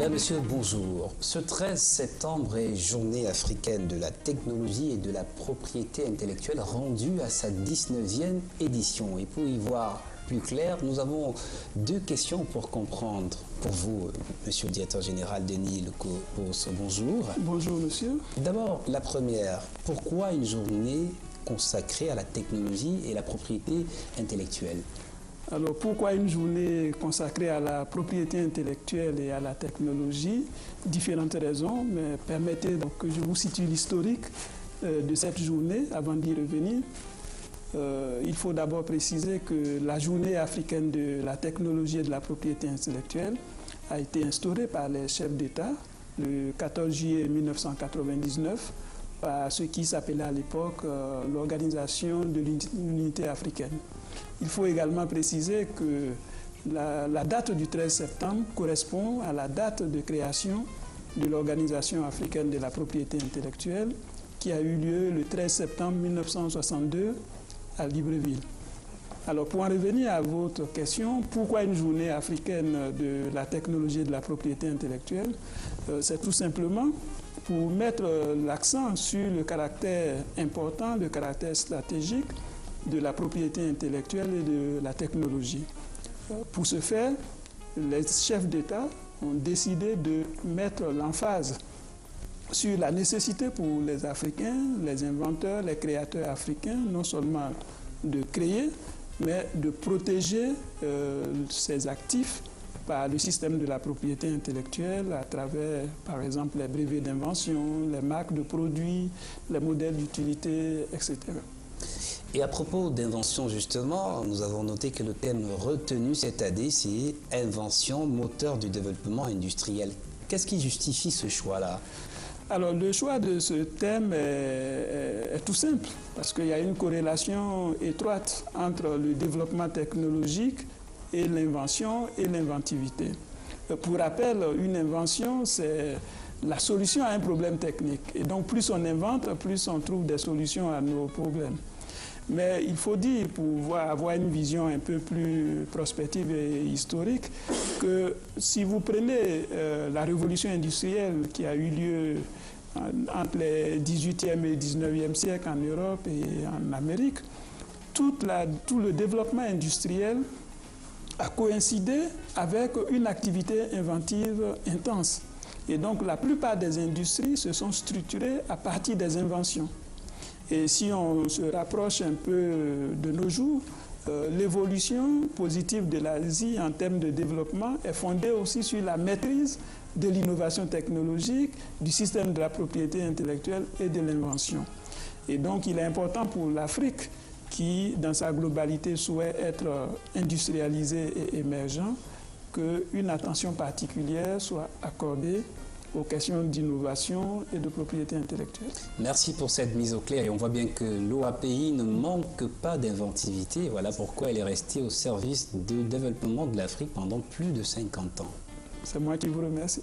Mesdames, Messieurs, bonjour. Ce 13 septembre est Journée africaine de la technologie et de la propriété intellectuelle rendue à sa 19e édition. Et pour y voir plus clair, nous avons deux questions pour comprendre. Pour vous, Monsieur le Directeur Général Denis Lecaux-Pos, bonjour. Bonjour, monsieur. D'abord, la première, pourquoi une journée consacrée à la technologie et la propriété intellectuelle? Alors, pourquoi une journée consacrée à la propriété intellectuelle et à la technologie? Différentes raisons, mais permettez donc que je vous situe l'historique de cette journée avant d'y revenir. Il faut d'abord préciser que la journée africaine de la technologie et de la propriété intellectuelle a été instaurée par les chefs d'État le 14 juillet 1999 par ce qui s'appelait à l'époque l'Organisation de l'Unité africaine. Il faut également préciser que la date du 13 septembre correspond à la date de création de l'Organisation africaine de la propriété intellectuelle qui a eu lieu le 13 septembre 1962 à Libreville. Alors pour en revenir à votre question, pourquoi une journée africaine de la technologie et de la propriété intellectuelle? C'est tout simplement pour mettre l'accent sur le caractère important, le caractère stratégique de la propriété intellectuelle et de la technologie. Pour ce faire, les chefs d'État ont décidé de mettre l'emphase sur la nécessité pour les Africains, les inventeurs, les créateurs africains, non seulement de créer, mais de protéger ces actifs par le système de la propriété intellectuelle à travers, par exemple, les brevets d'invention, les marques de produits, les modèles d'utilité, etc. Et à propos d'invention, justement, nous avons noté que le thème retenu cette année, c'est « Invention, moteur du développement industriel ». Qu'est-ce qui justifie ce choix-là? Alors, le choix de ce thème est tout simple, parce qu'il y a une corrélation étroite entre le développement technologique et l'invention et l'inventivité. Pour rappel, une invention, c'est la solution à un problème technique. Et donc, plus on invente, plus on trouve des solutions à nos problèmes. Mais il faut dire, pour avoir une vision un peu plus prospective et historique, que si vous prenez la révolution industrielle qui a eu lieu entre les 18e et 19e siècles en Europe et en Amérique, tout le développement industriel a coïncidé avec une activité inventive intense. Et donc la plupart des industries se sont structurées à partir des inventions. Et si on se rapproche un peu de nos jours, l'évolution positive de l'Asie en termes de développement est fondée aussi sur la maîtrise de l'innovation technologique, du système de la propriété intellectuelle et de l'invention. Et donc il est important pour l'Afrique qui, dans sa globalité, souhaite être industrialisée et émergente, qu'une attention particulière soit accordée aux questions d'innovation et de propriété intellectuelle. Merci pour cette mise au clair. Et on voit bien que l'OAPI ne manque pas d'inventivité. Voilà pourquoi elle est restée au service du développement de l'Afrique pendant plus de 50 ans. C'est moi qui vous remercie.